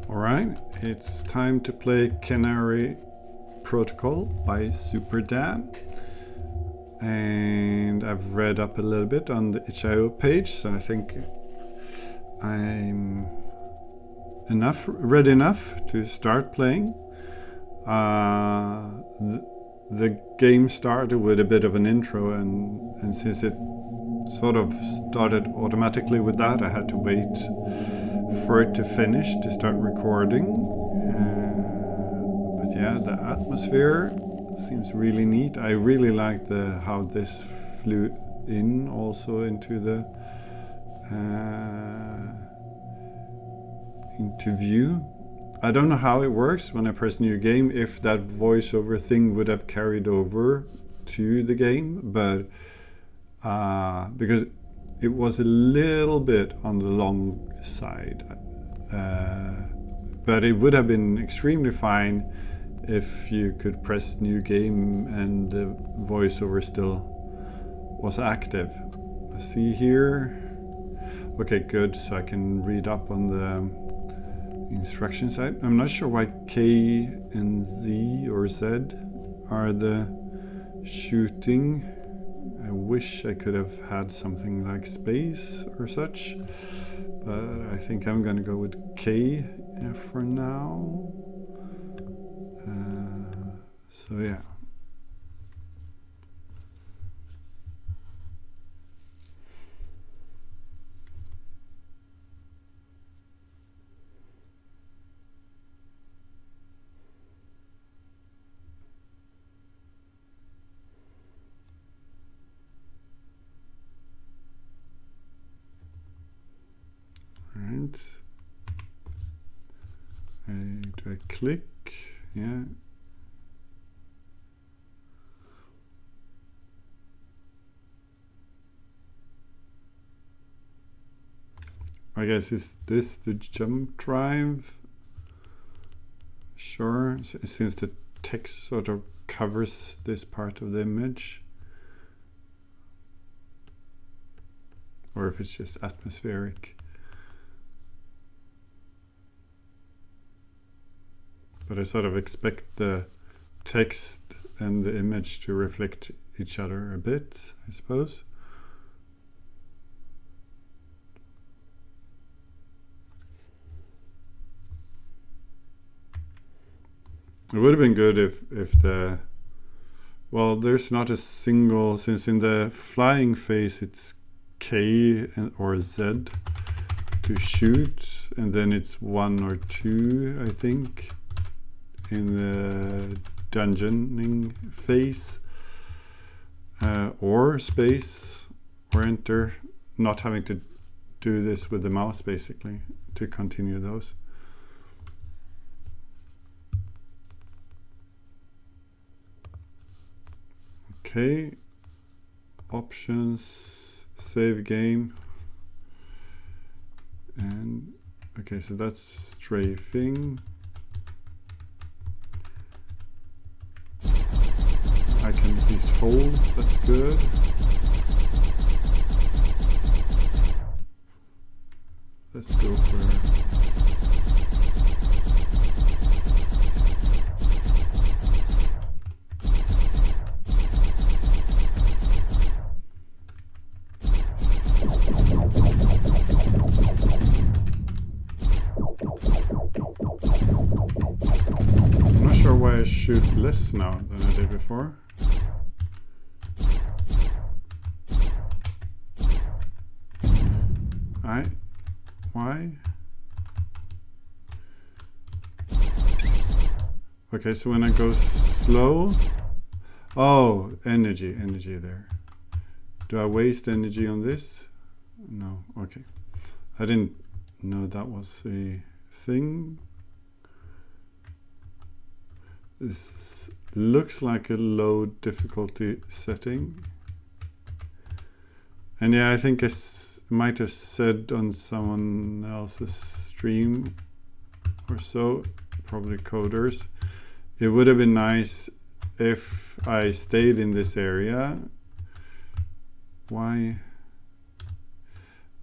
Alright, it's time to play Qenari Protocol by Super Dan. And I've read up a little bit on the itch.io page, so I think I'm ready enough to start playing. The game started with a bit of an intro, and since it sort of started automatically with that, I had to wait for it to finish to start recording. But yeah, the atmosphere seems really neat. I really like how this flew in also into the into view. I don't know how it works when I press new game, if that voiceover thing would have carried over to the game, but because it was a little bit on the long side, but it would have been extremely fine if you could press new game and the voiceover still was active. Let's see here. Okay, good, so I can read up on the instruction side. I'm not sure why K and Z or Z are the shooting. I wish I could have had something like space or such, but I think I'm gonna go with K for now. So yeah. Right. Do I click? Yeah. I guess, is this the jump drive? Sure, since the text sort of covers this part of the image. Or if it's just atmospheric. But I sort of expect the text and the image to reflect each other a bit, I suppose. It would have been good if the, well, there's not a single, since in the flying phase it's K or Z to shoot, and then it's 1 or 2, I think, in the dungeoning phase, or space or enter, not having to do this with the mouse basically to continue those. Okay, options, save game, and okay, so that's strafing. I can at least hold, that's good. Let's go for... I'm not sure why I shoot less now than I did before. Why? Okay, so when I go slow, oh, energy there. Do I waste energy on this? No, okay. I didn't know that was a thing. This looks like a low difficulty setting. And yeah, I think I might have said on someone else's stream or so, probably coders, it would have been nice if I stayed in this area. Why?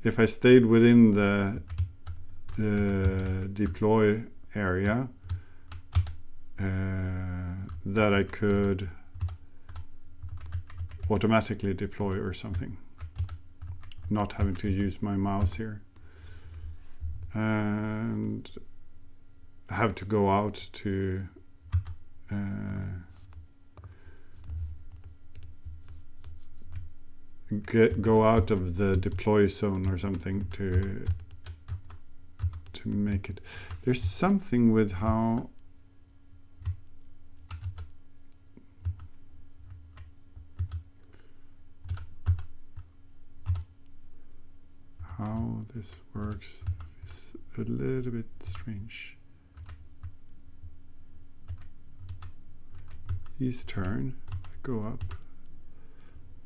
If I stayed within the deploy area that I could automatically deploy or something, not having to use my mouse here and have to go out to go out of the deploy zone or something to make it. There's something with how this works is a little bit strange. These turn, go up.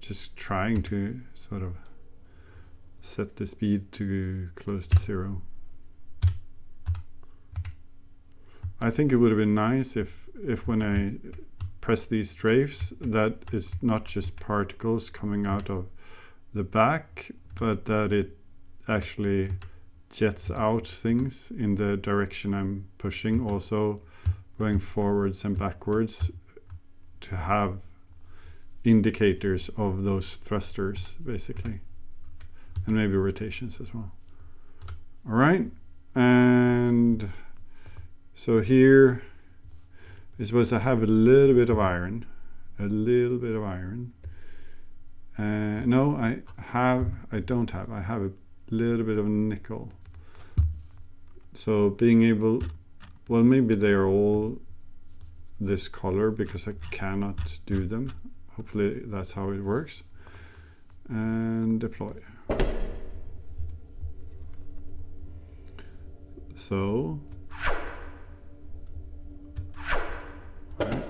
Just trying to sort of set the speed to close to 0. I think it would have been nice if when I press these strafes that it's not just particles coming out of the back, but that it actually jets out things in the direction I'm pushing, also going forwards and backwards to have indicators of those thrusters basically, and maybe rotations as well. All right, and so here I suppose I have a little bit of iron, no, I don't have, I have a little bit of nickel. So being able, well, maybe they are all this color because I cannot do them. Hopefully that's how it works. And deploy. So, right.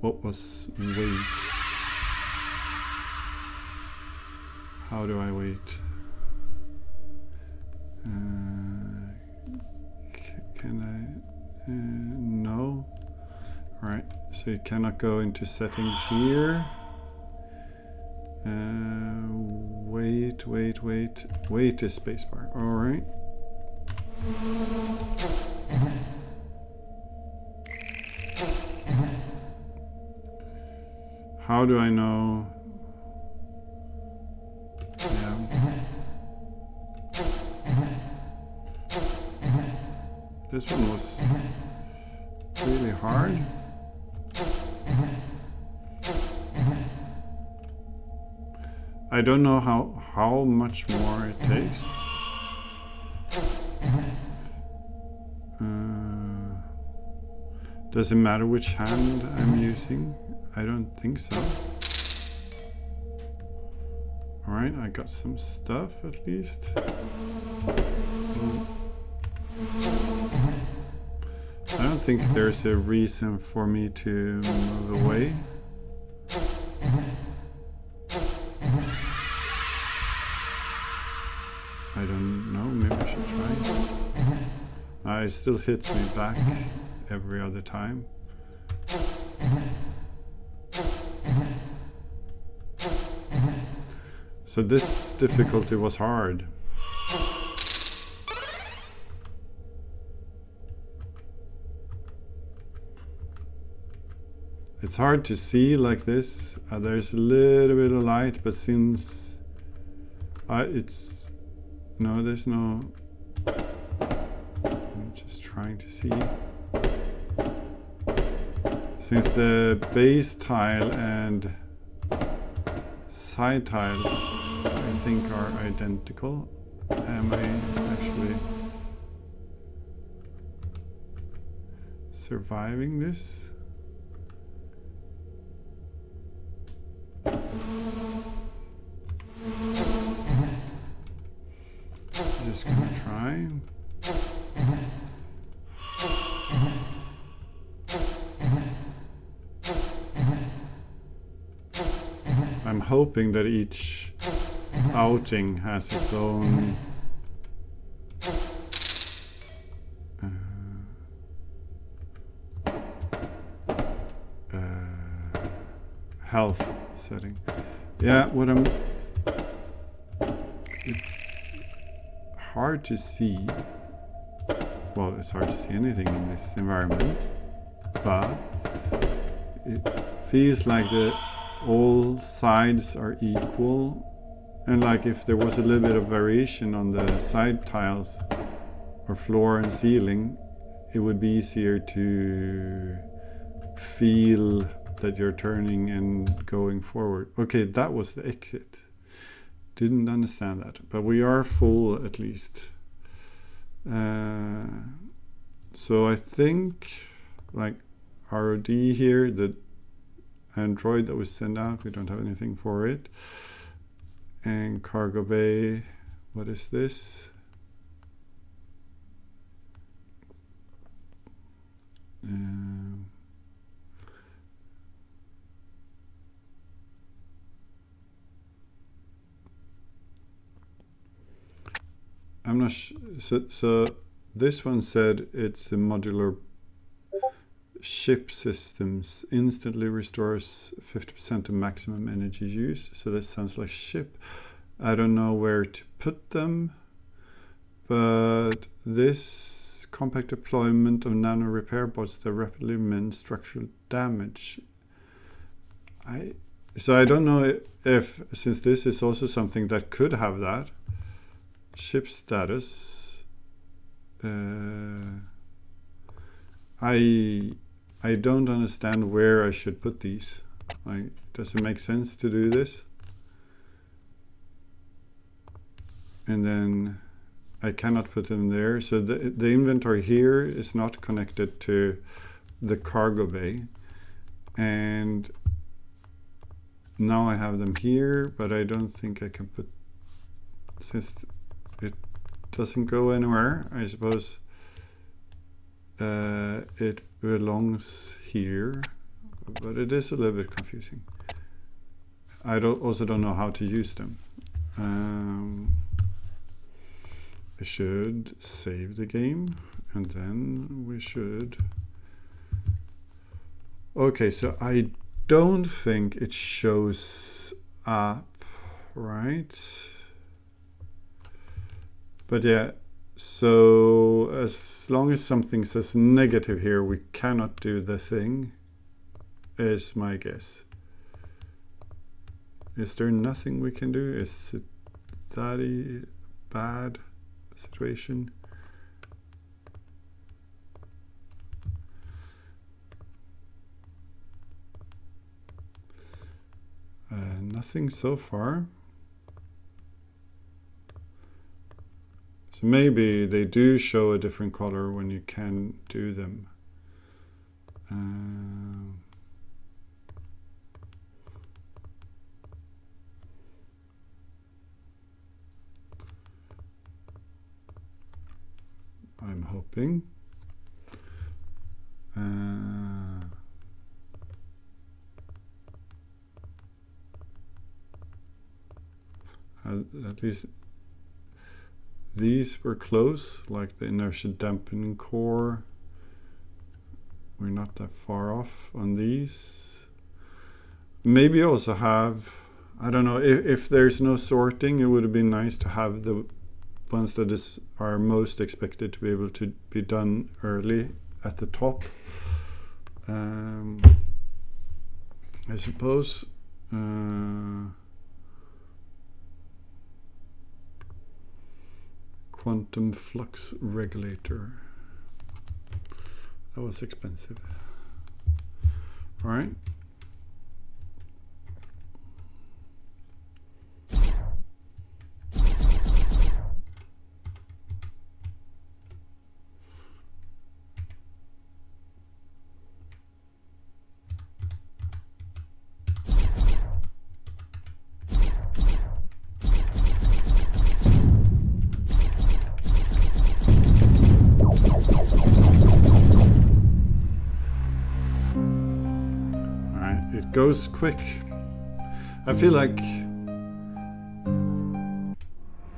What was wait? How do I wait? Can I? No. All right. So you cannot go into settings here. Wait. Wait is spacebar. All right. How do I know? Yeah. This one was really hard. I don't know how much more it takes. Does it matter which hand I'm using? I don't think so. Alright, I got some stuff at least. I don't think there's a reason for me to move away. I don't know, maybe I should try. It still hits me back every other time. So this difficulty was hard. It's hard to see like this. There's a little bit of light, but since there's no. I'm just trying to see. Since the base tile and side tiles, I think, are identical. Am I actually surviving this? Just gonna try. I'm hoping that each outing has its own health setting. Yeah, what I'm it's hard to see. Well, it's hard to see anything in this environment, but it feels like all sides are equal, and like if there was a little bit of variation on the side tiles or floor and ceiling, it would be easier to feel that you're turning and going forward. Okay, that was the exit. Didn't understand that, but we are full at least. So I think like ROD here, the Android that was sent out, we don't have anything for it. And cargo bay, what is this? I'm not so this one said it's a modular ship systems, instantly restores 50% of maximum energy use. So this sounds like ship. I don't know where to put them, but this compact deployment of nano repair bots that rapidly mend structural damage. So I don't know if, since this is also something that could have that. Ship status. I don't understand where I should put these. Like, does it make sense to do this? And then I cannot put them there. So the inventory here is not connected to the cargo bay. And now I have them here, but I don't think I can put, since it doesn't go anywhere, I suppose it belongs here, but it is a little bit confusing. I also don't know how to use them. I should save the game, and then we should... Okay, so I don't think it shows up, right? But yeah, so as long as something says negative here, we cannot do the thing, is my guess. Is there nothing we can do? Is it that a bad situation? Nothing so far. So maybe they do show a different color when you can do them. I'm hoping. At least these were close, like the inertia dampening core. We're not that far off on these. Maybe also have, I don't know, if there's no sorting, it would have been nice to have the ones that are most expected to be able to be done early at the top. I suppose. Quantum flux regulator. That was expensive. All right. Goes quick. I feel like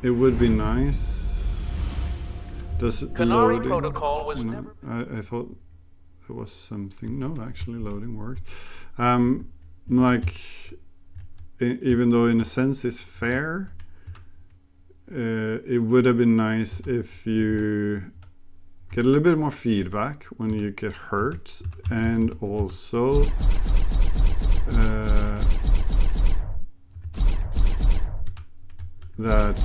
it would be nice. Does it Qenari Protocol was never... I thought there was something. No, actually loading worked. Like, even though in a sense it's fair, it would have been nice if you get a little bit more feedback when you get hurt, and also that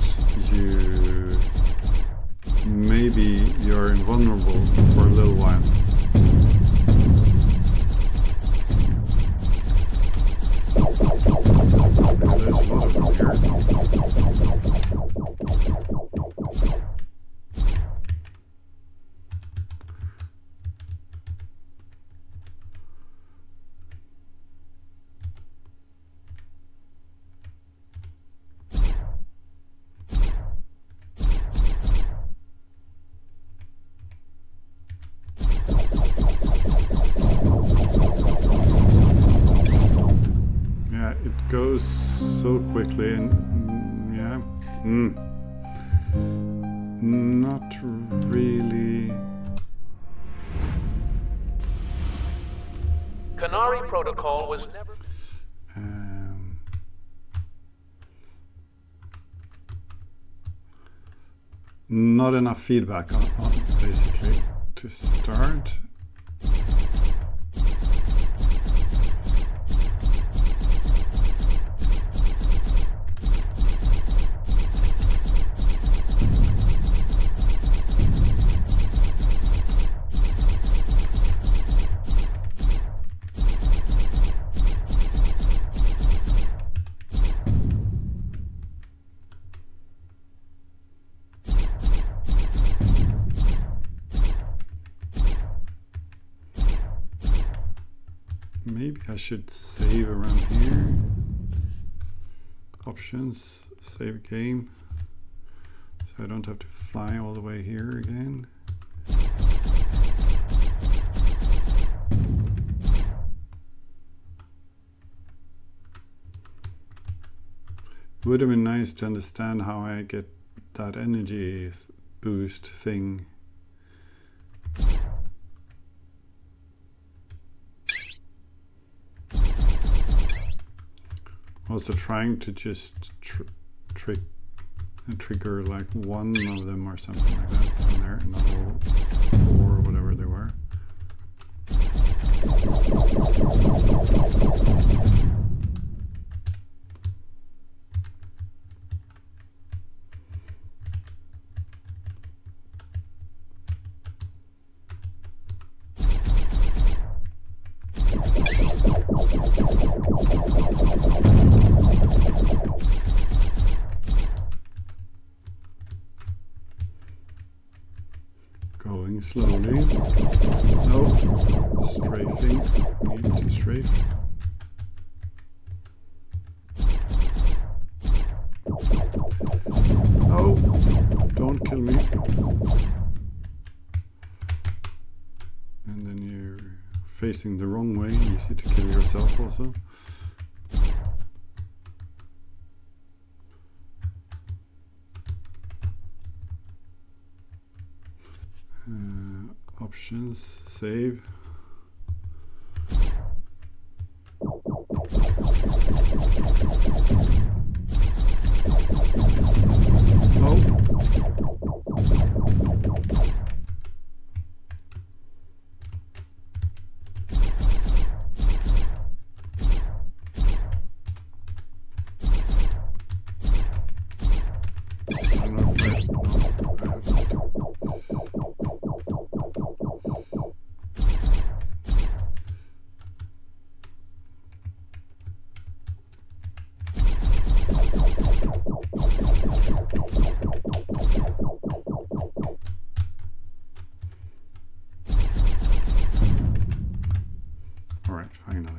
maybe you're invulnerable for a little while. There's a lot of them here. It goes so quickly, and not really. Qenari Protocol was never... Not enough feedback on basically to start. Maybe I should save around here. Options, save game. So I don't have to fly all the way here again. It would have been nice to understand how I get that energy boost thing. Also trying to just trigger like one of them or something like that down there, not all four or whatever they were. Going slowly. No, strafing. Need to strafe. Oh, don't kill me. And then you're facing the wrong way. Easy to kill yourself also. Options, save. Oh. Alright, finally.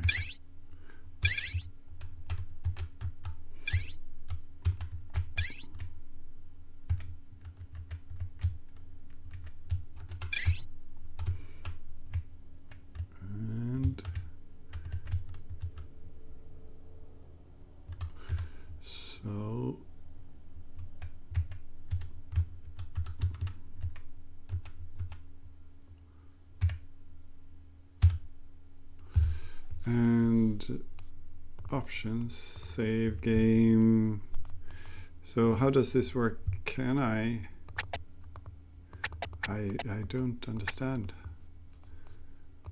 And so and options, save game, So how does this work? Can I don't understand.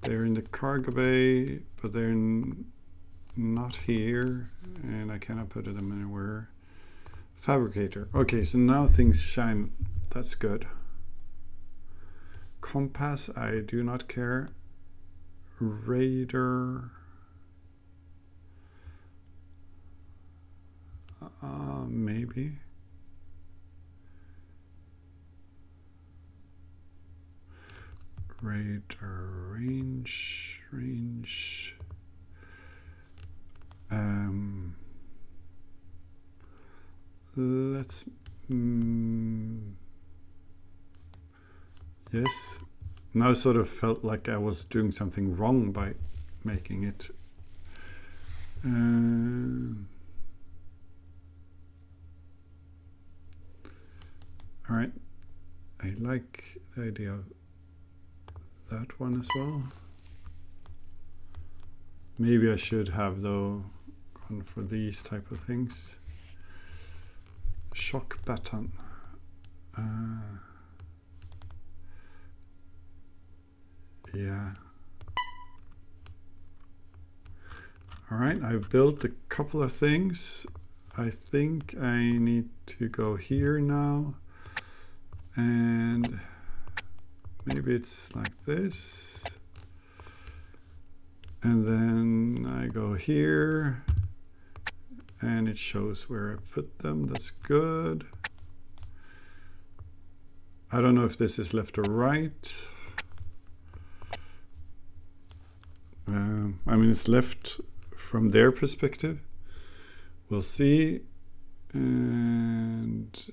They're in the cargo bay, but they're not here, and I cannot put them anywhere. Fabricator. Okay, so now things shine. That's good. Compass, I do not care. Radar. Maybe. Radar range. Let's. Yes. Now I sort of felt like I was doing something wrong by making it. All right. I like the idea of that one as well. Maybe I should have, though, gone for these type of things. Shock baton. Yeah. All right, I've built a couple of things. I think I need to go here now. And maybe it's like this. And then I go here. And it shows where I put them. That's good. I don't know if this is left or right. I mean, it's left from their perspective. We'll see. And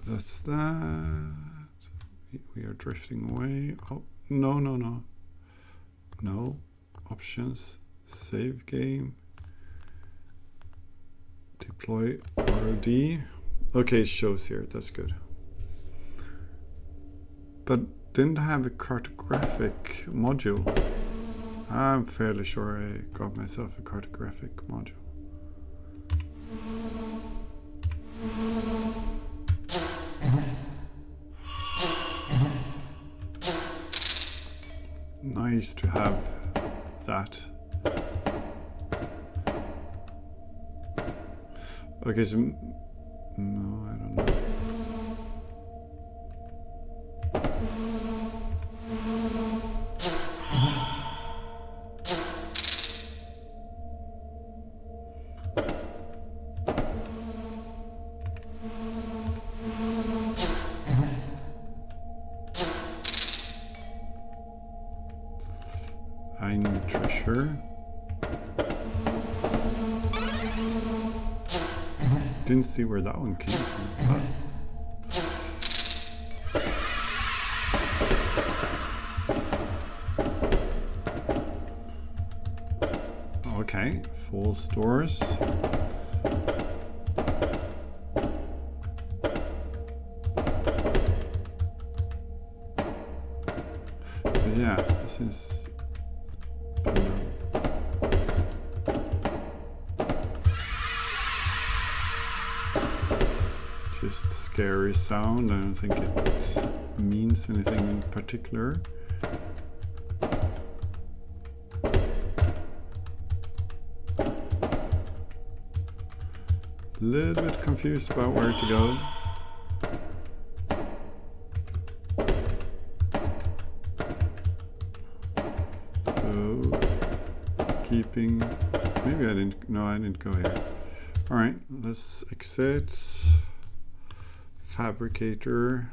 that's that. We are drifting away. Oh, no. No. Options. Save game. Deploy ROD. Okay, it shows here. That's good. But didn't have a cartographic module. I'm fairly sure I got myself a cartographic module. Nice to have that. Okay, so no, I don't know. I need treasure. Didn't see where that one came from. Okay, full stores. But yeah, this is just scary sound. I don't think it means anything in particular. A little bit confused about where to go. So, keeping, maybe I didn't, no, I didn't go here. All right, let's exit. Fabricator.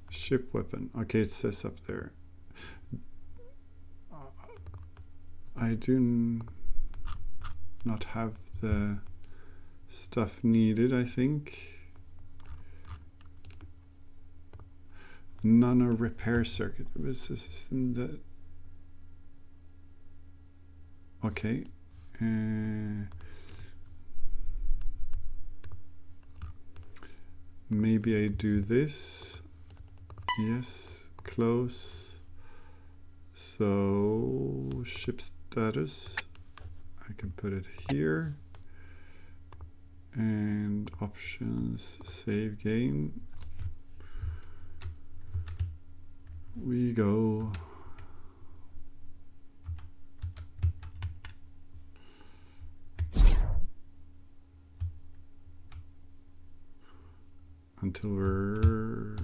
Ship weapon. Okay, it says up there. I do not have the stuff needed, I think. Nano repair circuit. This is in the... Okay. Maybe I do this. Yes. Close. So ship status, I can put it here, and options, save game. We go. Until we're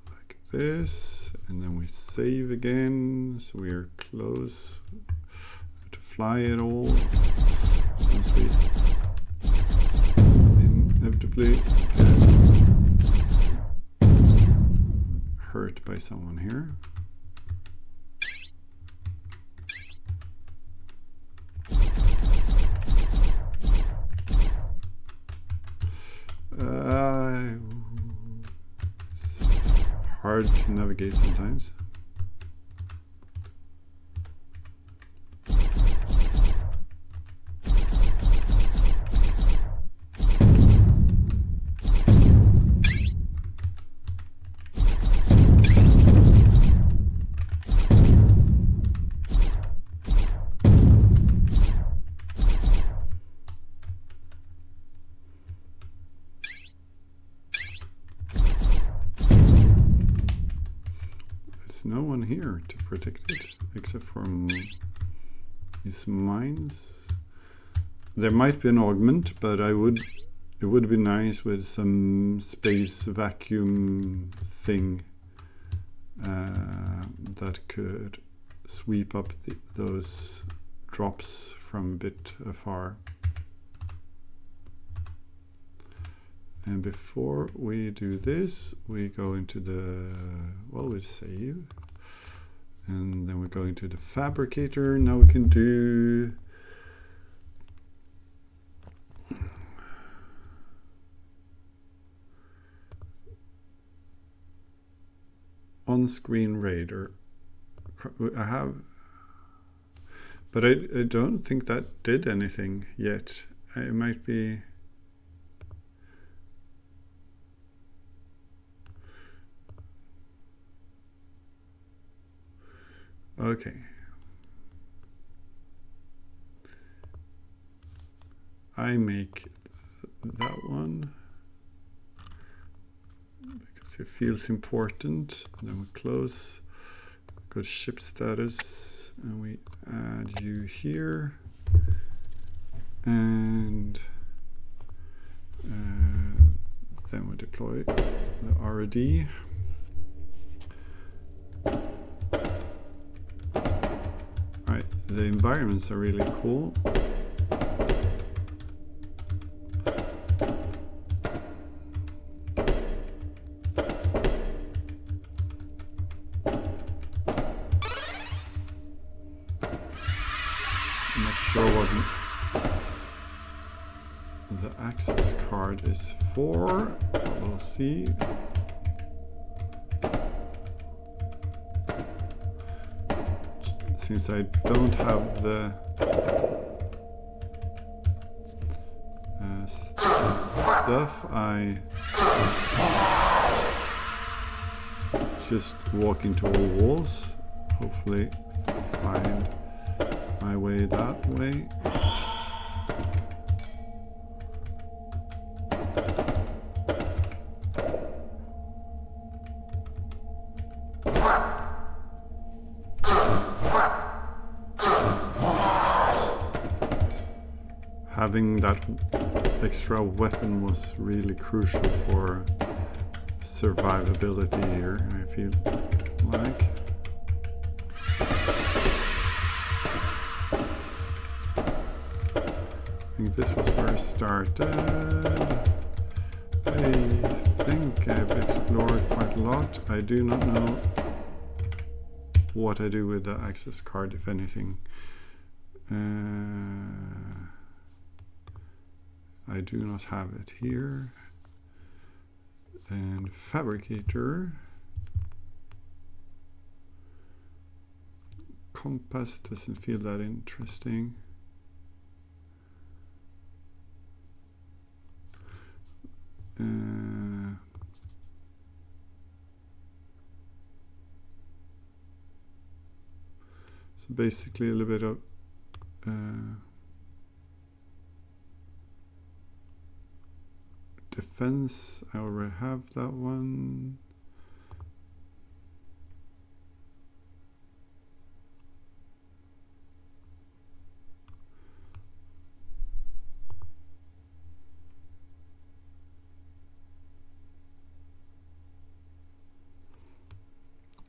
like this, and then we save again, so we are close to fly it all. Once we inevitably get hurt by someone here. It's hard to navigate sometimes. No one here to protect it except for these mines. There might be an augment, but it would be nice with some space vacuum thing that could sweep up those drops from a bit afar. And before we do this, we go into the, well, we save. And then we go into the fabricator. Now we can do on-screen radar. I have, but I don't think that did anything yet. It might be. Okay. I make that one because it feels important. And then we close, go to ship status, and we add you here. And then we deploy the RD. The environments are really cool. I'm not sure what the access card is for, but we'll see. Since I don't have the stuff, I just walk into all walls, hopefully find my way that way. Having that extra weapon was really crucial for survivability here, I feel like. I think this was where I started. I think I've explored quite a lot. I do not know what I do with the access card, if anything. I do not have it here. And fabricator. Compass doesn't feel that interesting. So basically a little bit of defense. I already have that one.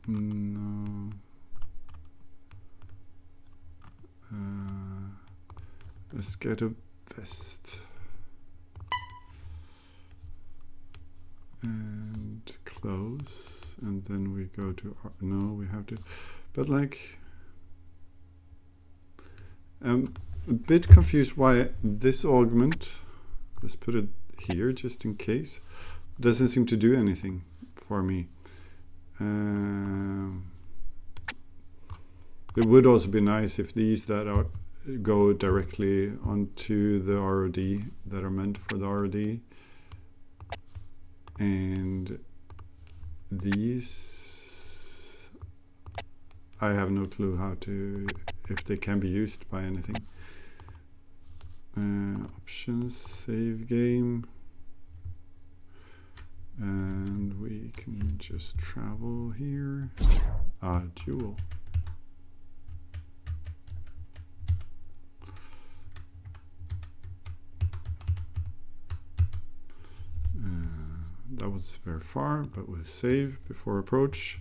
No. Let's get a vest. And close. And then we go to no, we have to. But like, I'm a bit confused why this augment, let's put it here just in case, doesn't seem to do anything for me. It would also be nice if these that are go directly onto the ROD that are meant for the ROD, and these I have no clue how to, if they can be used by anything. Options, save game, and we can just travel here. Dual. That was very far, but we'll save before approach.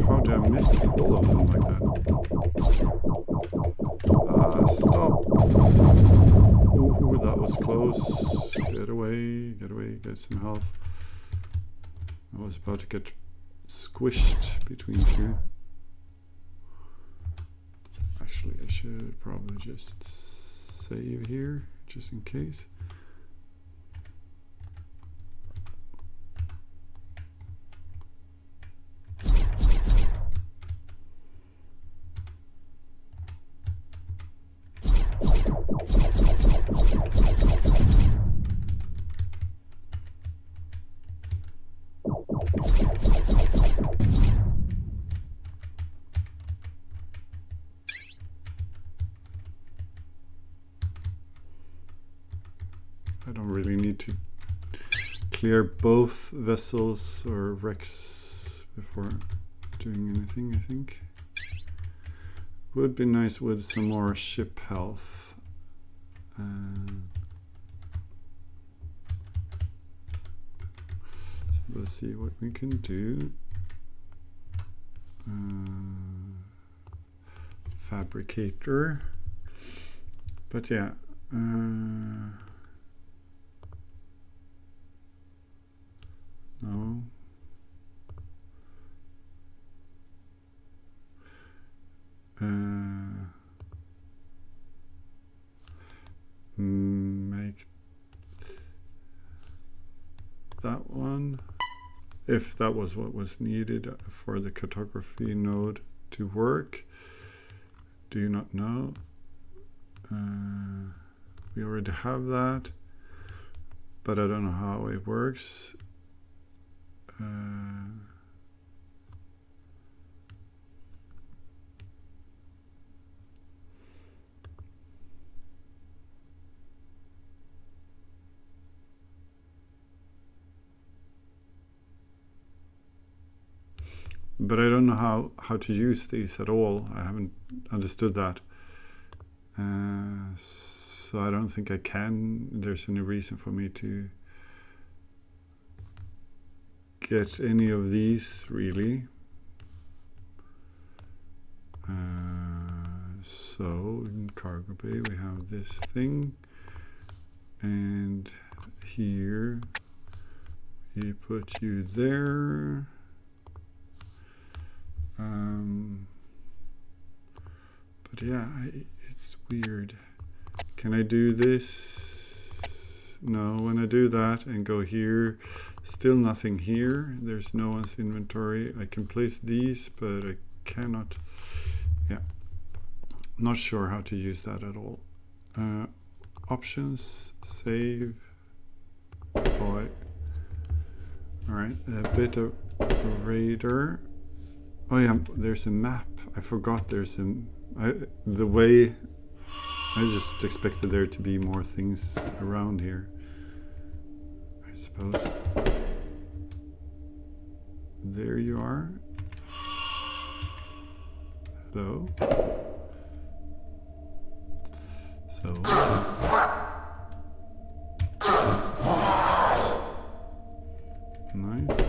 How did I miss all of them like that? Stop! Ooh, that was close. Get away, get some health. I was about to get squished between two. Actually, I should probably just save here, just in case. I don't really need to clear both vessels or wrecks before doing anything, I think. Would be nice with some more ship health. So let's see what we can do. Fabricator. But yeah. No. Make that one, if that was what was needed for the cartography node to work. Do you not know? We already have that, but I don't know how it works. But I don't know how to use these at all. I haven't understood that. So I don't think I can. There's any reason for me to get any of these, really. So in cargo bay we have this thing, and here we put you there. yeah, it's weird. Can I do this? No, when I do that and go here, still nothing here. There's no one's inventory. I can place these, but I cannot. Yeah, not sure how to use that at all. Options, save, deploy. All right, a bit of radar. Oh yeah, there's a map. I forgot there's the way. I just expected there to be more things around here, I suppose. There you are. Hello. So. Nice.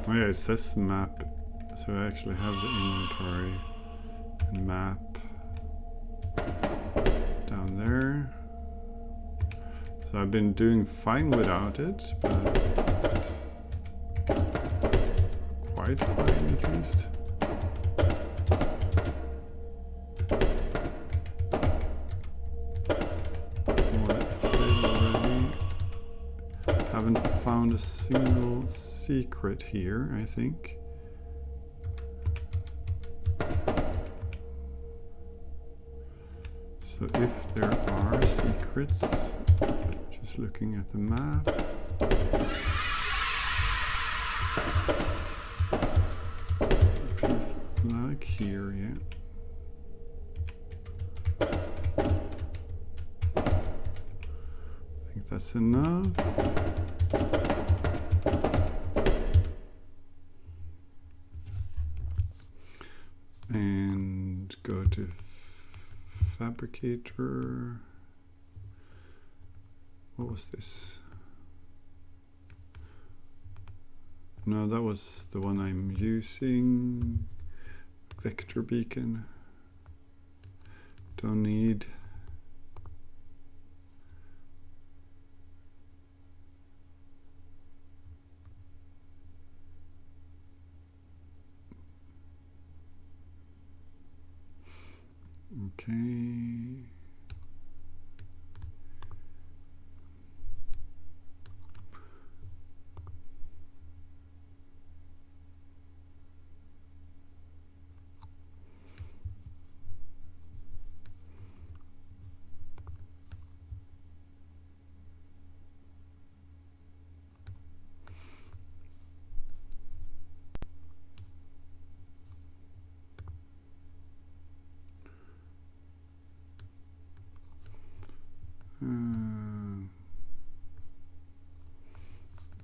Oh yeah, it says map, so I actually have the inventory and map down there. So I've been doing fine without it, but quite fine at least. Haven't found a single secret here, I think. So if there are secrets, just looking at the map. Please, like here, yeah. I think that's enough. And go to fabricator. What was this? No, that was the one I'm using. Vector beacon. Don't need. Okay.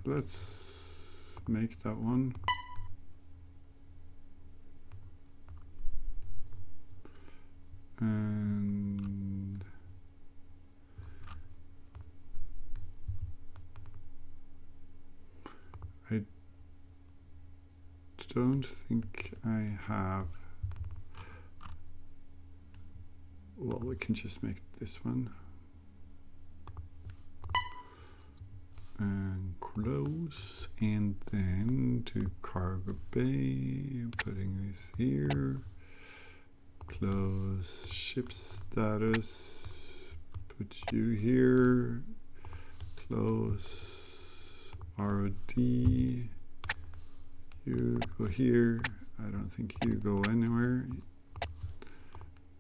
Let's make that one. And I don't think I have. Well, we can just make this one. And close, and then to cargo bay, putting this here. Close ship status, put you here. Close ROD, you go here. I don't think you go anywhere.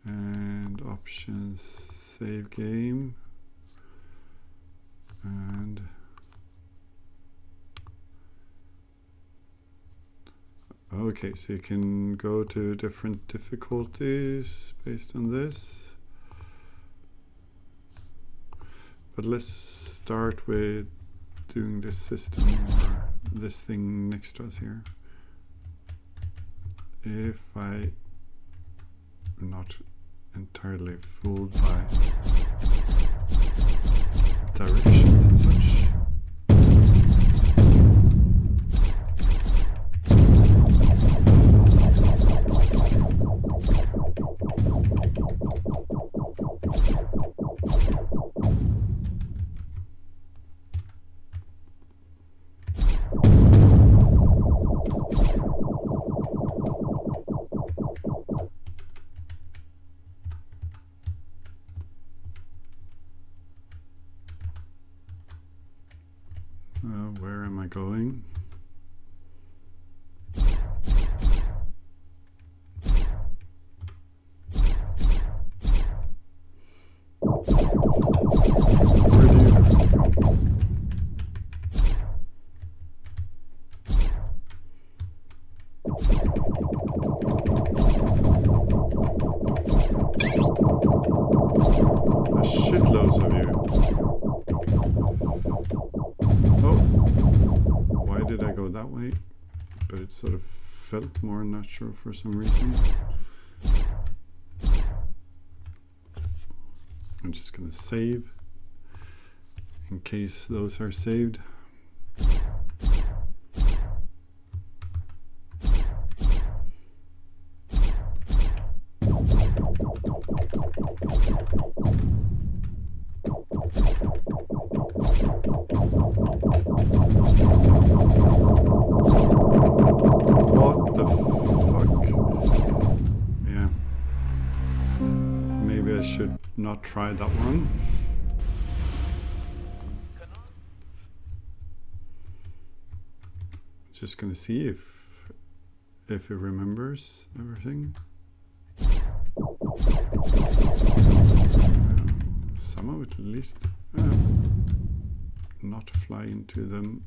And options, save game. And okay, so you can go to different difficulties based on this. But let's start with doing this system, or this thing next to us here. If I not entirely fooled by directions and such. Where am I going? Where do you come from? There's shitloads of you. Oh, why did I go that way? But it sort of felt more natural for some reason. I'm just gonna save in case those are saved. What the fuck? Yeah. Maybe I should not try that one. Just gonna see if it remembers everything. Some of it at least. Not fly into them.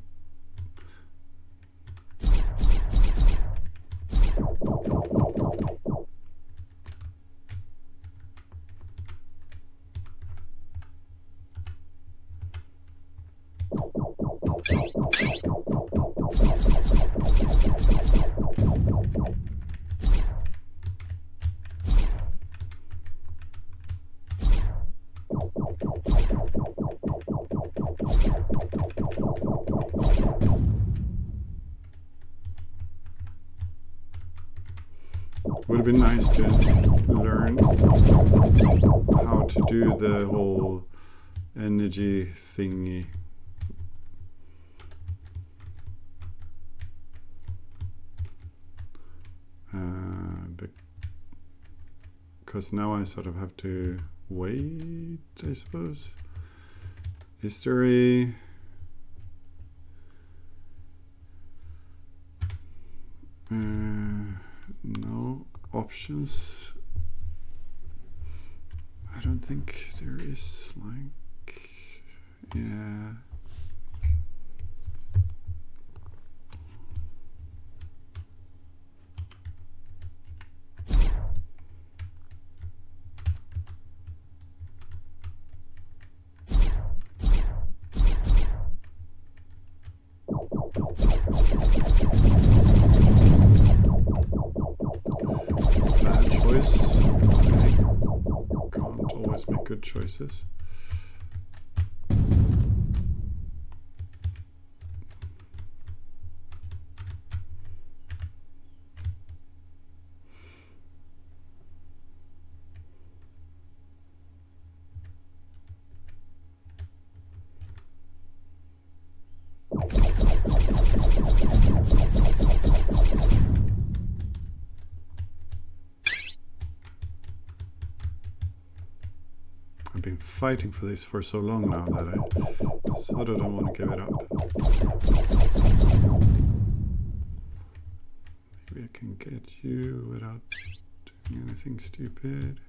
Would have been nice to learn how to do the whole energy thingy. Because now I sort of have to wait, I suppose. Is there a... no options. I don't think there is, like, yeah. Bad choice. I can't always make good choices. I've been fighting for this for so long now that I sort of don't want to give it up. Maybe I can get you without doing anything stupid.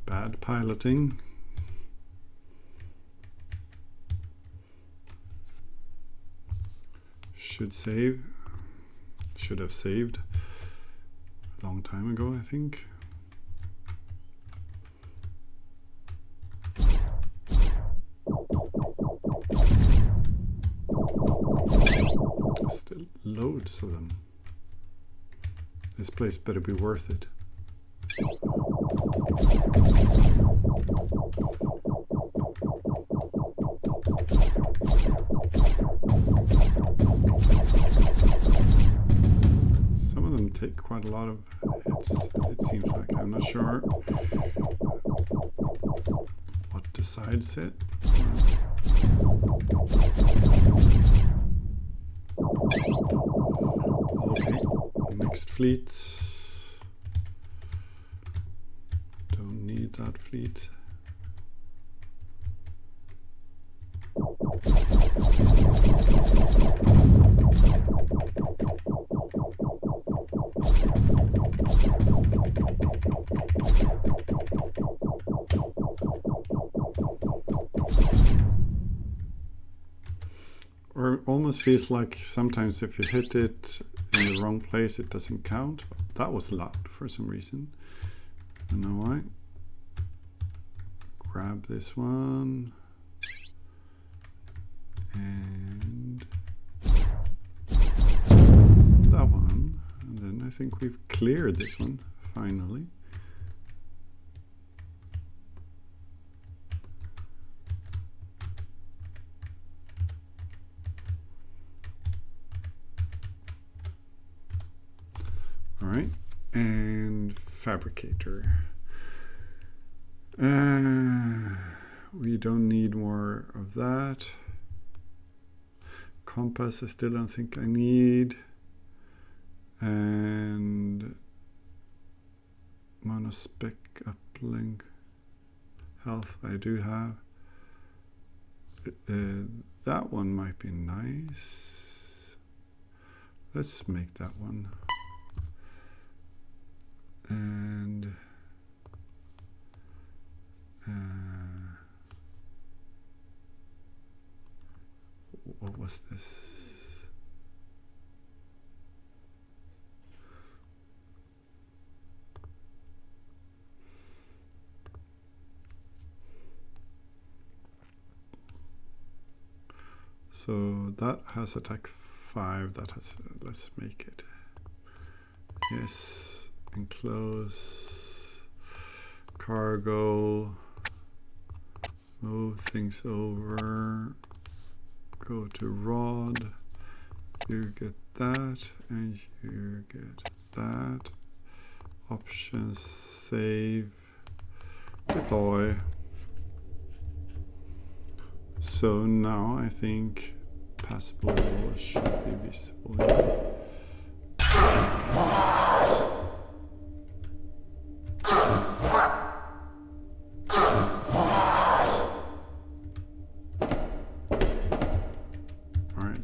Bad piloting. Should save. Should have saved a long time ago, I think. Still loads of them. This place better be worth it. Some of them take quite a lot of hits, it seems like. I'm not sure what decides it. Okay, next fleet. Don't need that fleet. Or almost feels like sometimes if you hit it in the wrong place, it doesn't count. That was loud for some reason. I don't know why. Grab this one. And that one. And then I think we've cleared this one, finally. All right, and fabricator. We don't need more of that. Compass I still don't think I need. And monospec uplink health I do have. That one might be nice. Let's make that one. And what was this? So that has attack 5. That has. Let's make it. Yes. Enclose. Cargo. Move things over. Go to rod. You get that, and you get that. Options. Save. Deploy. So now I think passable should be visible.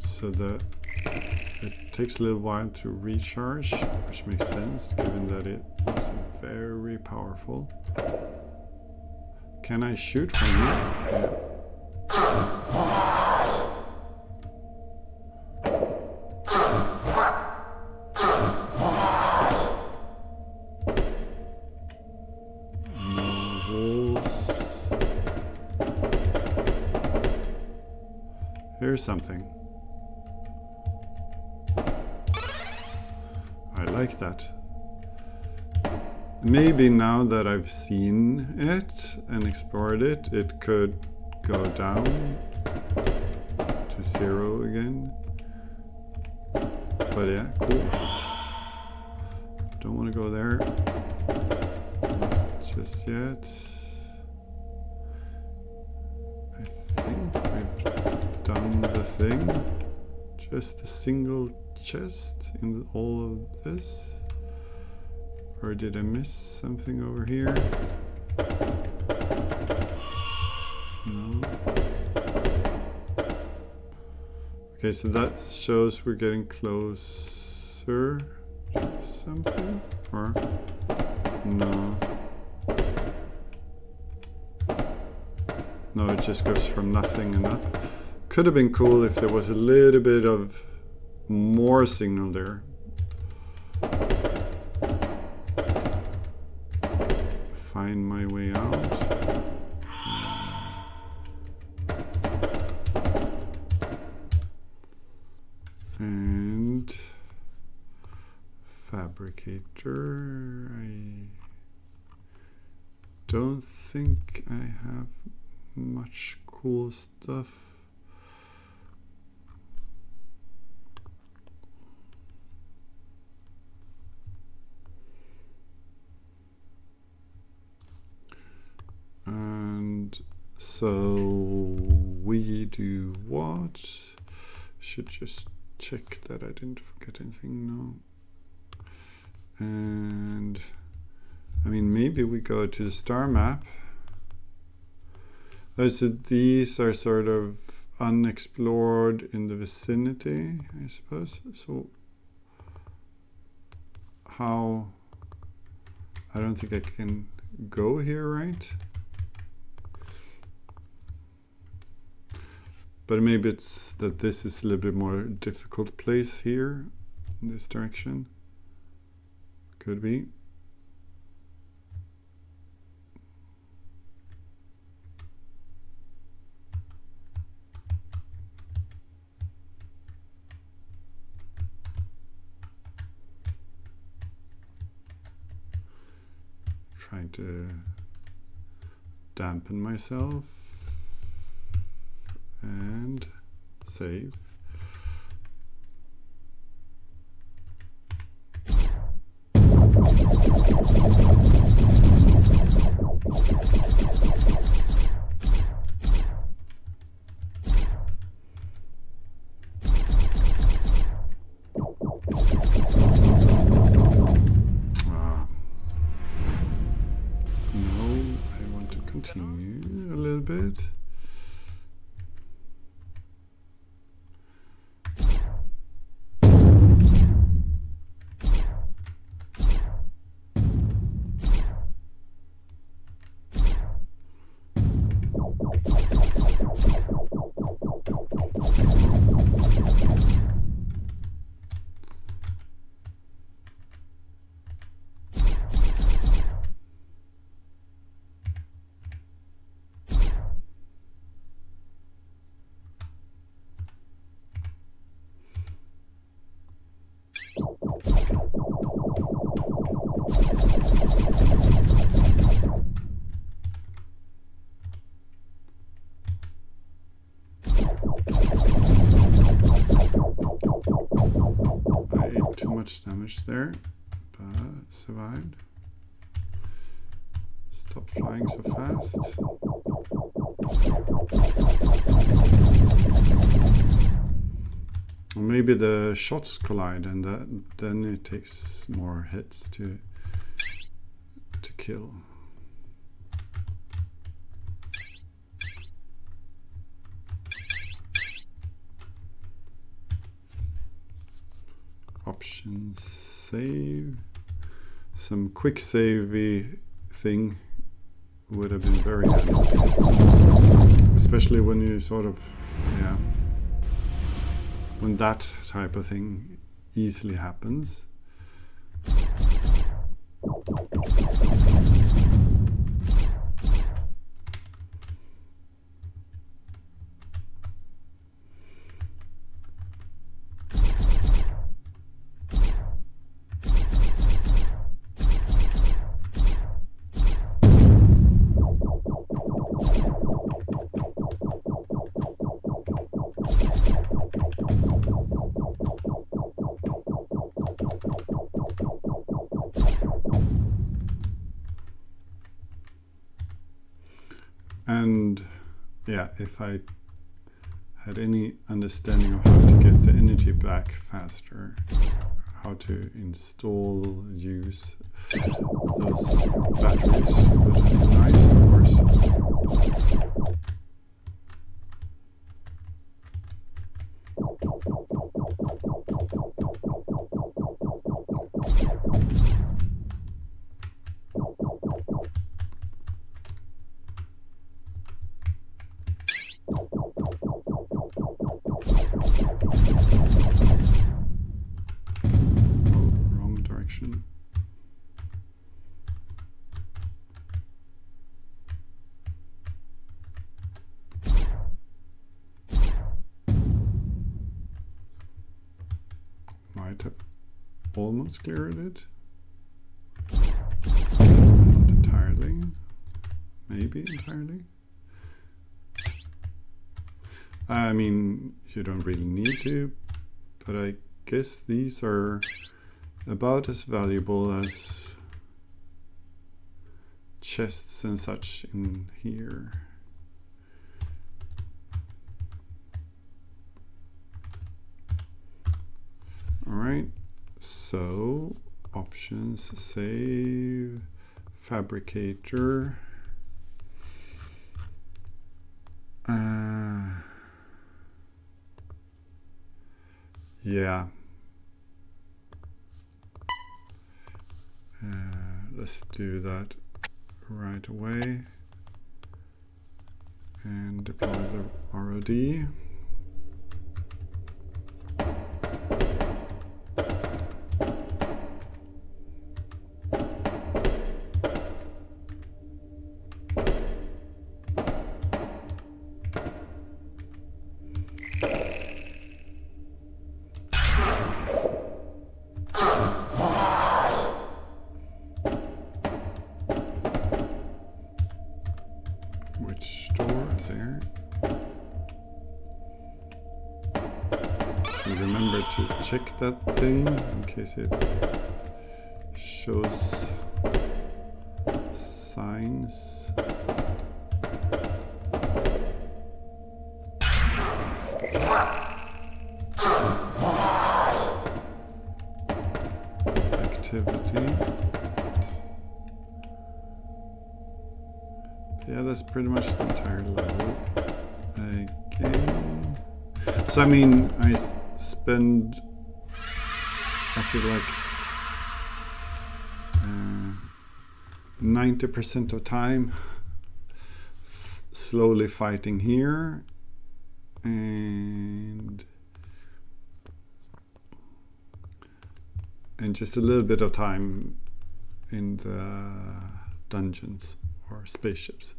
So that it takes a little while to recharge, which makes sense given that it is very powerful. Can I shoot from here? No holes. Here's something. I like that. Maybe now that I've seen it and explored it, it could go down to 0 again. But yeah, cool. Don't want to go there. Not just yet. I think we've done the thing. Just a single chest in all of this? Or did I miss something over here? No. Okay, so that shows we're getting closer to something, or no? No, it just goes from nothing and up. Could have been cool if there was a little bit of more signal there. Find my way out. And fabricator. I don't think I have much cool stuff. And so we do what? Should just check that I didn't forget anything. No. And I mean, maybe we go to the star map. So these are sort of unexplored in the vicinity, I suppose. So how? I don't think I can go here, right? But maybe it's that this is a little bit more difficult place here in this direction. Could be. Trying to dampen myself and save. Continue a little bit. I ate too much damage there, but survived. Stop flying so fast. Or maybe the shots collide, and then it takes more hits to kill. Options, save. Some quick savey thing would have been very handy. Especially when you sort of, yeah, when that type of thing easily happens. And yeah, if I had any understanding of how to get the energy back faster, how to install, use those batteries would be nice, of course. Wrong direction. Might have almost cleared it. Not entirely. Maybe entirely. I mean, you don't really need to, but I guess these are about as valuable as chests and such in here. Alright, so options, save, fabricator. Yeah. Let's do that right away and deploy the ROD. Which store? There. And remember to check that thing in case it shows signs. Activity. Yeah, that's pretty much the entire level again. So I mean, I spend, I feel like 90% of time slowly fighting here, and just a little bit of time in the dungeons or spaceships.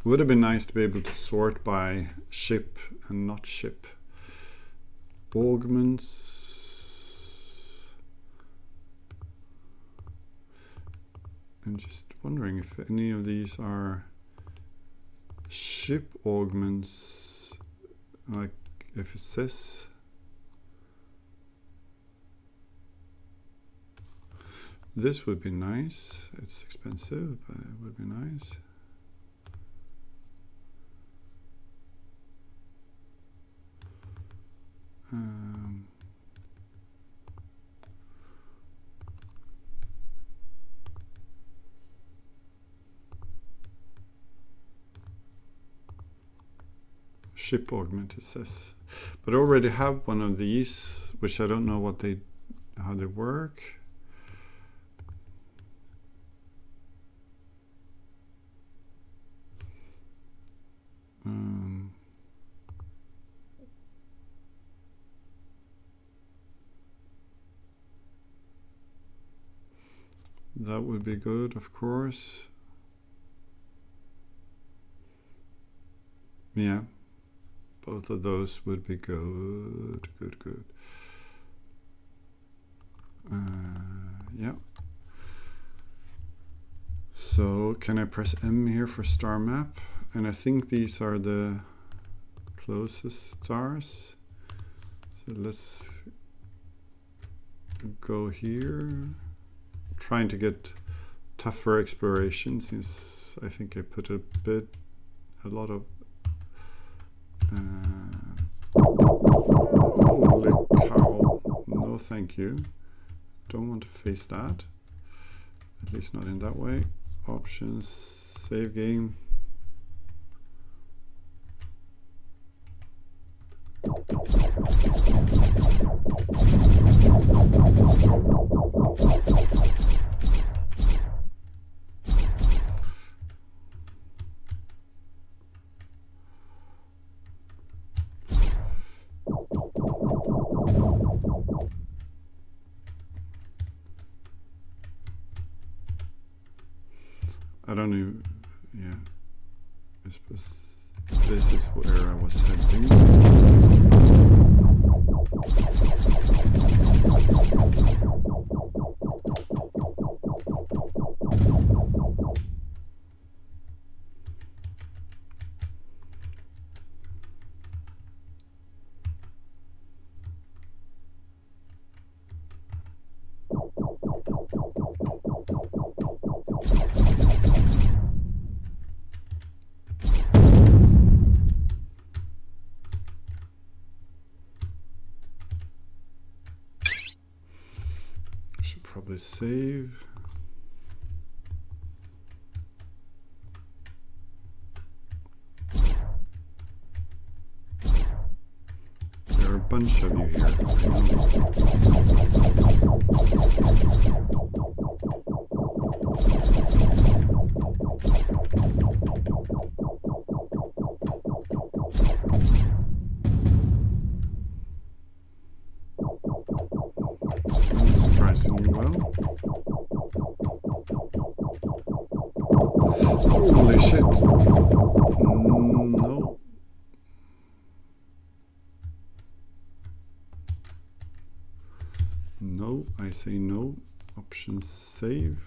Would have been nice to be able to sort by ship and not ship. Augments. I'm just wondering if any of these are ship augments, like if it says. This would be nice. It's expensive, but it would be nice. Ship augment, it says, but I already have one of these, which I don't know how they work. That would be good, of course. Yeah, both of those would be good. Good. Yeah. So So can I press M here for star map? And I think these are the closest stars. So let's go here. Trying to get tougher exploration, since I think I put a lot of holy cow, no thank you, don't want to face that, at least not in that way. Options, save game. I don't know, yeah, I suppose this is where I was heading. Should probably save. There are a bunch of you here. Surprisingly well. Holy shit. No. No, I say no. Options save.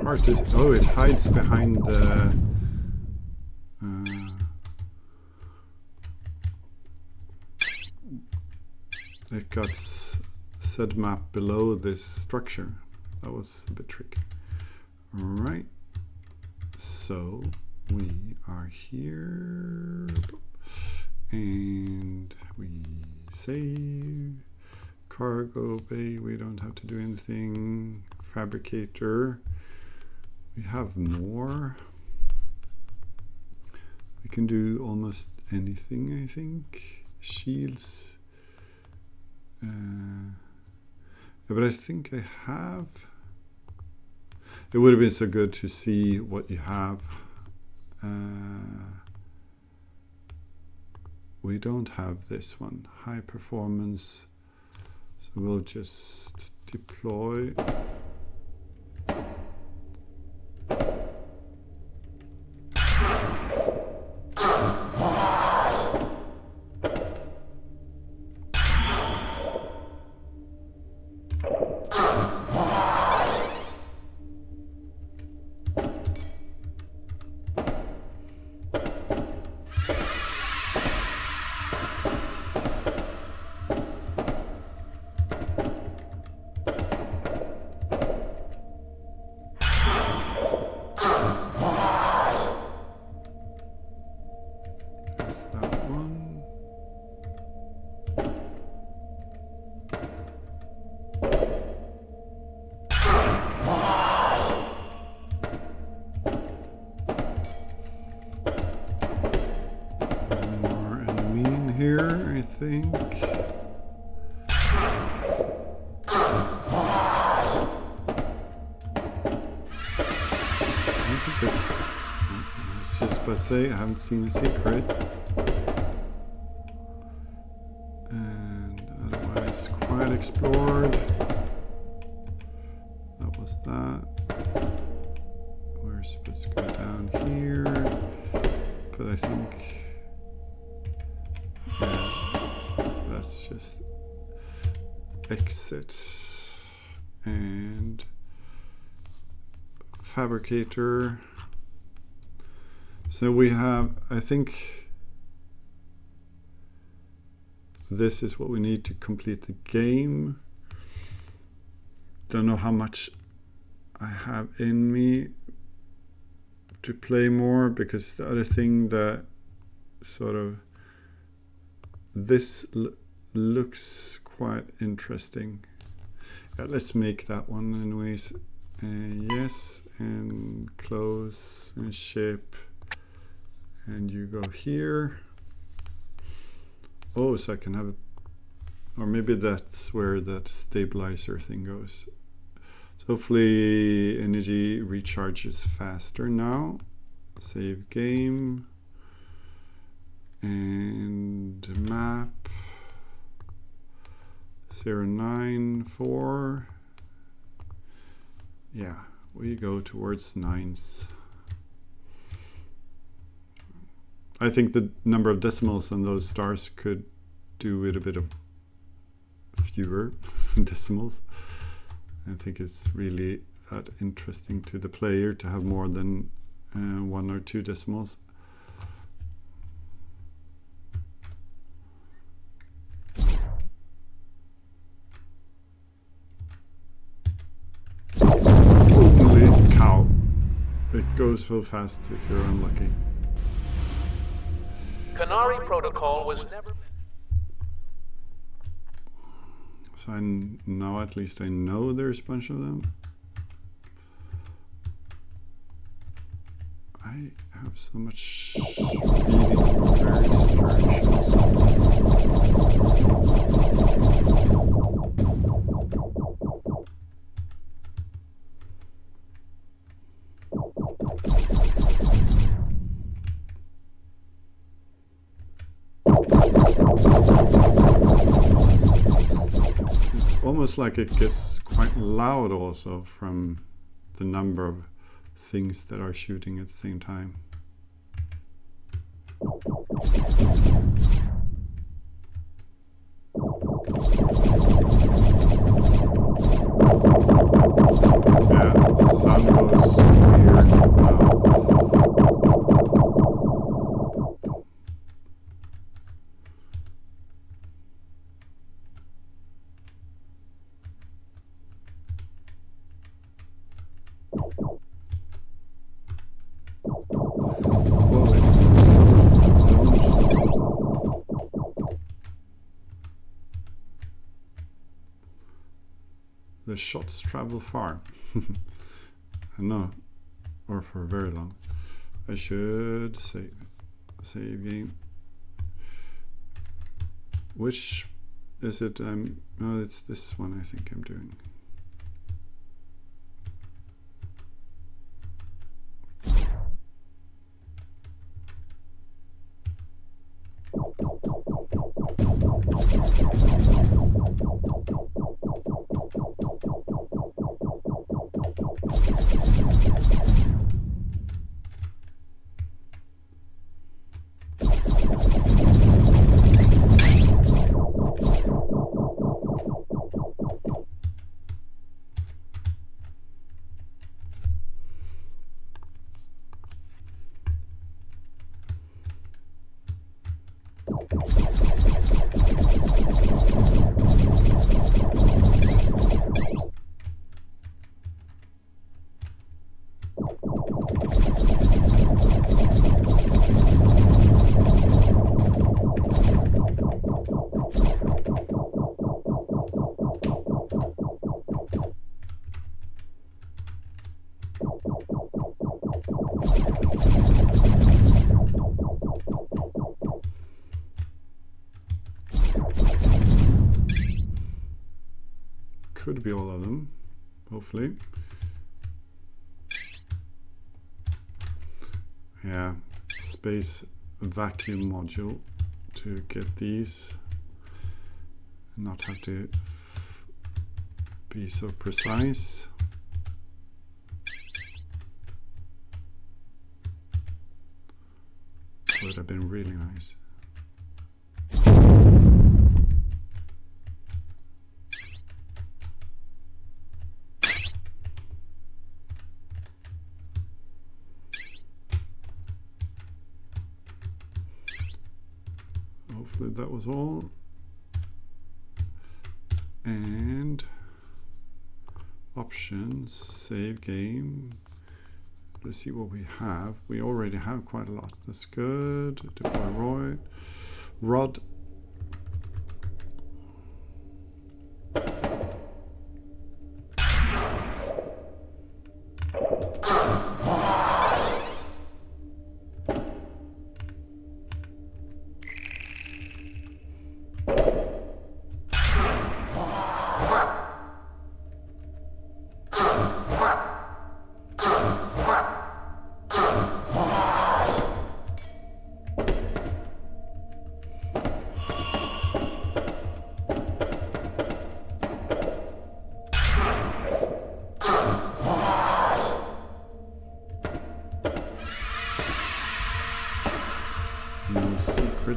Hard to, oh, it hides behind the it got said map below this structure. That was a bit tricky. Alright, so we are here and we save. Cargo bay, we don't have to do anything. Fabricator, we have more. We can do almost anything, I think. Shields. Yeah, but I think I have. It would have been so good to see what you have. We don't have this one. High performance. So we'll just deploy. think. I was just about to say, I haven't seen a secret. And otherwise, quite explored. That was that. We're supposed to go down here. But I think, yeah, that's just exit and fabricator. So we have, I think this is what we need to complete the game. Don't know how much I have in me to play more, because the other thing that sort of this looks quite interesting. Yeah, let's make that one anyways. Yes, and close and ship, and you go here. Oh, so I can have, or maybe that's where that stabilizer thing goes. So hopefully energy recharges faster now. Save game and map 094. Yeah, we go towards 9s. I think the number of decimals on those stars could do with a bit of fewer decimals. I think it's really that interesting to the player to have more than 1 or 2 decimals. Holy cow! It goes so fast if you're unlucky. Qenari Protocol was never. So now at least I know there's a bunch of them. I have so much speed in various directions. It's almost like it gets quite loud also from the number of things that are shooting at the same time. Yeah, the sun goes weird now. The shots travel far. I know, or for very long. I should save game. Which is it? No, it's this one I think I'm doing. be all of them, hopefully. Yeah, space vacuum module to get these, not have to be so precise. Would have been really nice. Hopefully that was all. And options, save game. Let's see what we have. We already have quite a lot. That's good. Deploy rod.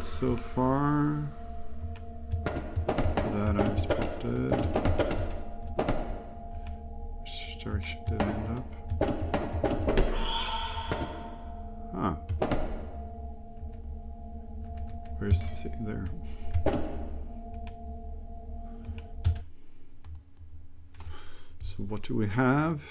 So far that I've spotted. Which direction did I end up? Ah. Where's the city there? So what do we have?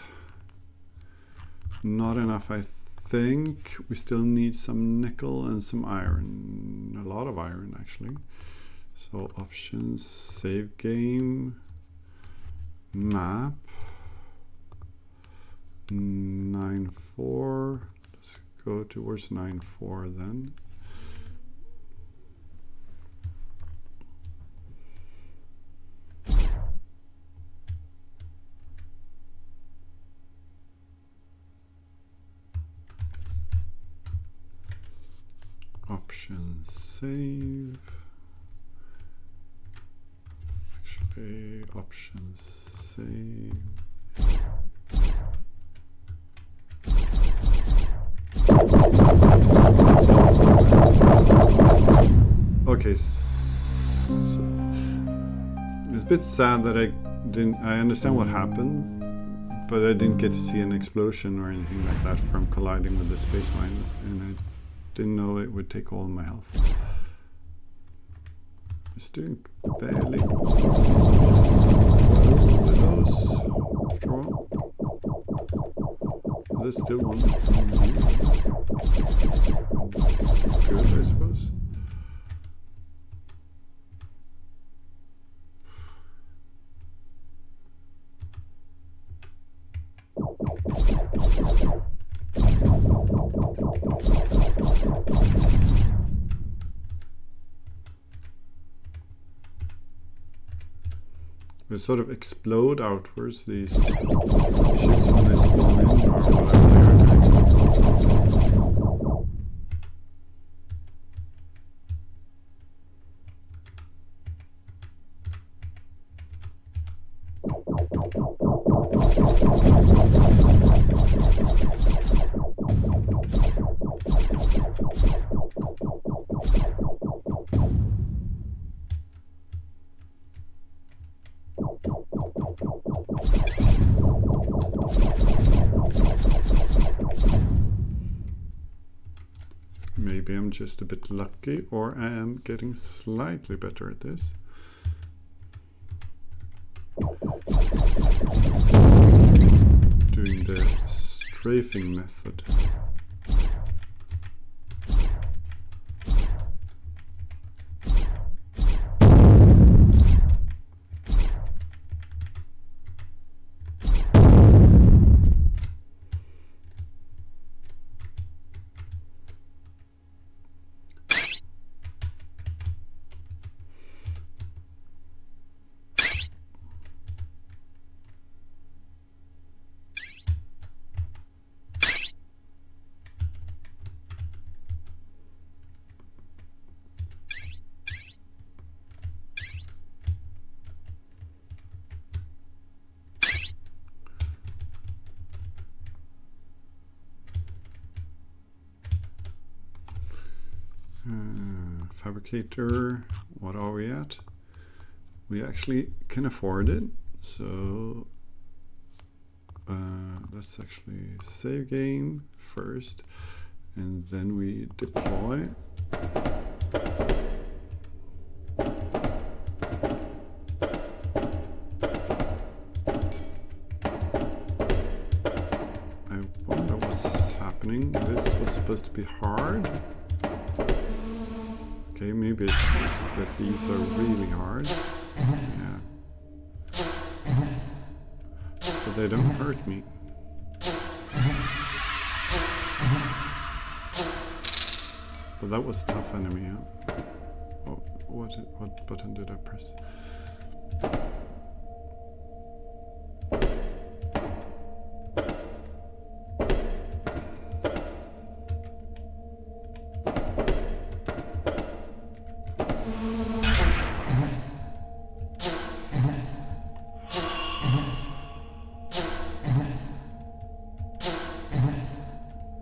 Not enough, I think. We still need some nickel and some iron. A lot of iron, actually. So options, save game, map, 9.4. Let's go towards 9.4 then. Options, save. Actually, options, save. Okay, so it's a bit sad that I understand what happened, but I didn't get to see an explosion or anything like that from colliding with the space mine, and I didn't know it would take all my health. It's doing fairly well with those, after all. There's still one. That's good, I suppose. They sort of explode outwards, these ships when they spawn in, or whatever they are doing. Maybe I'm just a bit lucky, or I am getting slightly better at this. Doing the strafing method. Fabricator, what are we at? We actually can afford it, so let's actually save game first, and then we deploy. I wonder what's happening. This was supposed to be hard. Okay, maybe it's just that these are really hard. Yeah. But they don't hurt me. But that was a tough enemy, huh? Oh, what button did I press?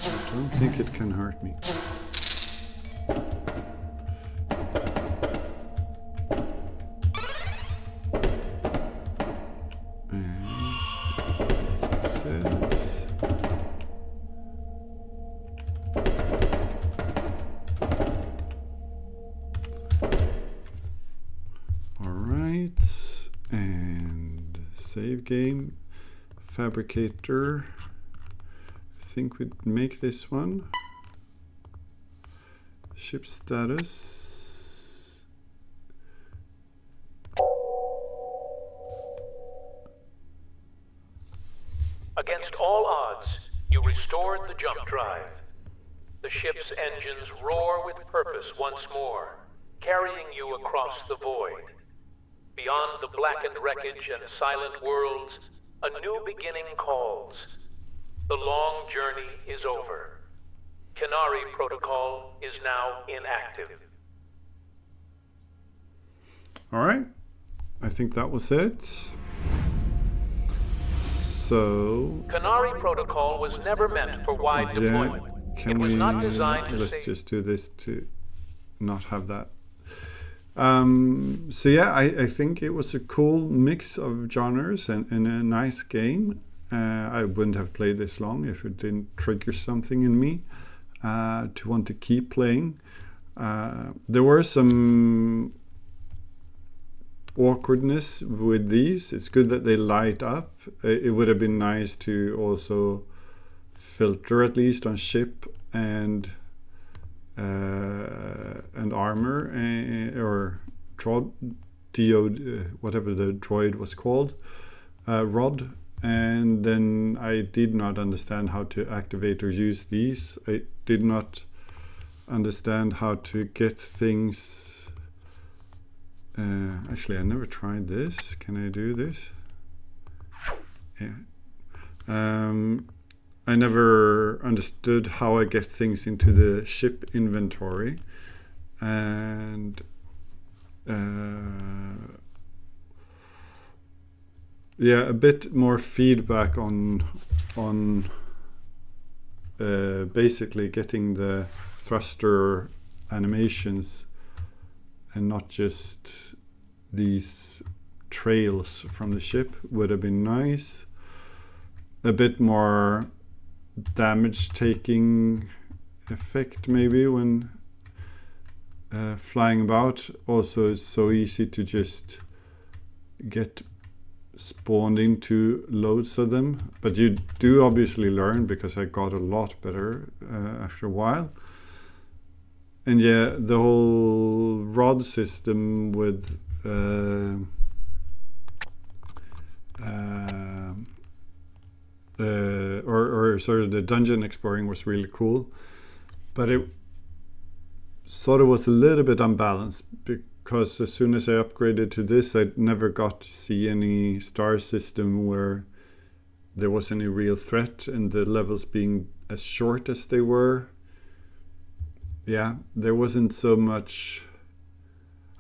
I don't think it can hurt me. Alright, and save game, Fabricator. I think we'd make this one. Ship status. Against all odds, you restored the jump drive. The ship's engines roar with purpose once more, carrying you across the void. Beyond the blackened wreckage and silent worlds, a new beginning calls. The long journey is over. Qenari Protocol is now inactive. Alright, I think that was it. So... Qenari Protocol was never meant for wide deployment. Can we... Let's just do this to not have that. So yeah, I think it was a cool mix of genres and a nice game. I wouldn't have played this long if it didn't trigger something in me to want to keep playing. There were some awkwardness with these. It's good that they light up. It would have been nice to also filter at least on ship and armor or diode, whatever the droid was called, rod. And then I did not understand how to activate or use these. I did not understand how to get things. Actually, I never tried this. Can I do this? Yeah. I never understood how I get things into the ship inventory, and yeah, a bit more feedback on basically getting the thruster animations and not just these trails from the ship would have been nice. A bit more damage taking effect maybe when flying about. Also, it's so easy to just get spawned into loads of them, but you do obviously learn, because I got a lot better after a while. And yeah, the whole rod system with or sort of the dungeon exploring was really cool, but it sort of was a little bit unbalanced, because as soon as I upgraded to this, I never got to see any star system where there was any real threat, and the levels being as short as they were. Yeah, there wasn't so much.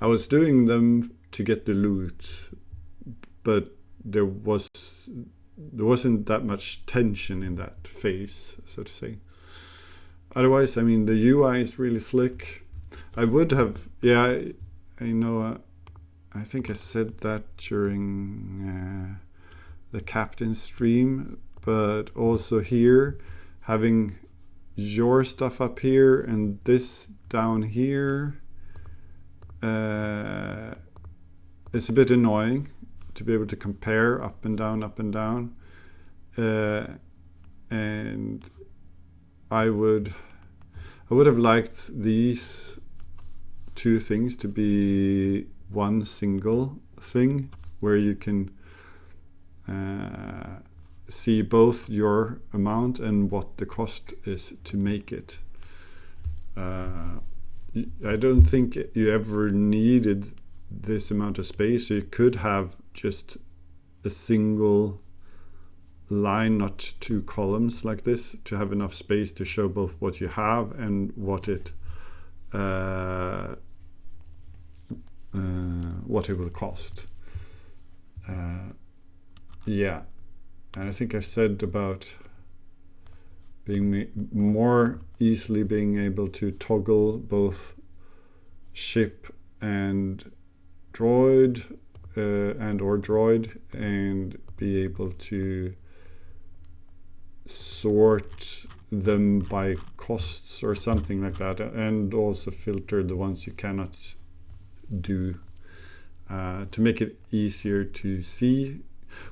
I was doing them to get the loot, but there wasn't that much tension in that phase, so to say. Otherwise, I mean, the UI is really slick. I would have, yeah, I know, I think I said that during the captain stream, but also here, having your stuff up here and this down here, it's a bit annoying to be able to compare up and down, and I would have liked these two things to be one single thing where you can see both your amount and what the cost is to make it. I don't think you ever needed this amount of space. You could have just a single line, not two columns like this, to have enough space to show both what you have and what it will cost. Yeah, and I think I said about being more easily being able to toggle both ship and droid and be able to sort them by costs or something like that, and also filter the ones you cannot do, to make it easier to see.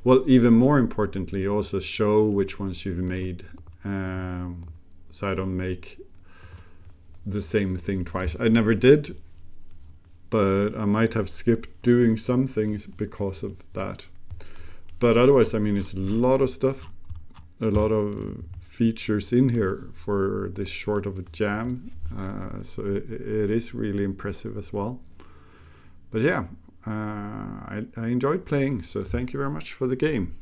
Well, even more importantly, also show which ones you've made, so I don't make the same thing twice. I never did, but I might have skipped doing some things because of that. But otherwise, I mean, it's a lot of stuff, a lot of features in here for this short of a jam, so it is really impressive as well. But yeah, I enjoyed playing, so thank you very much for the game.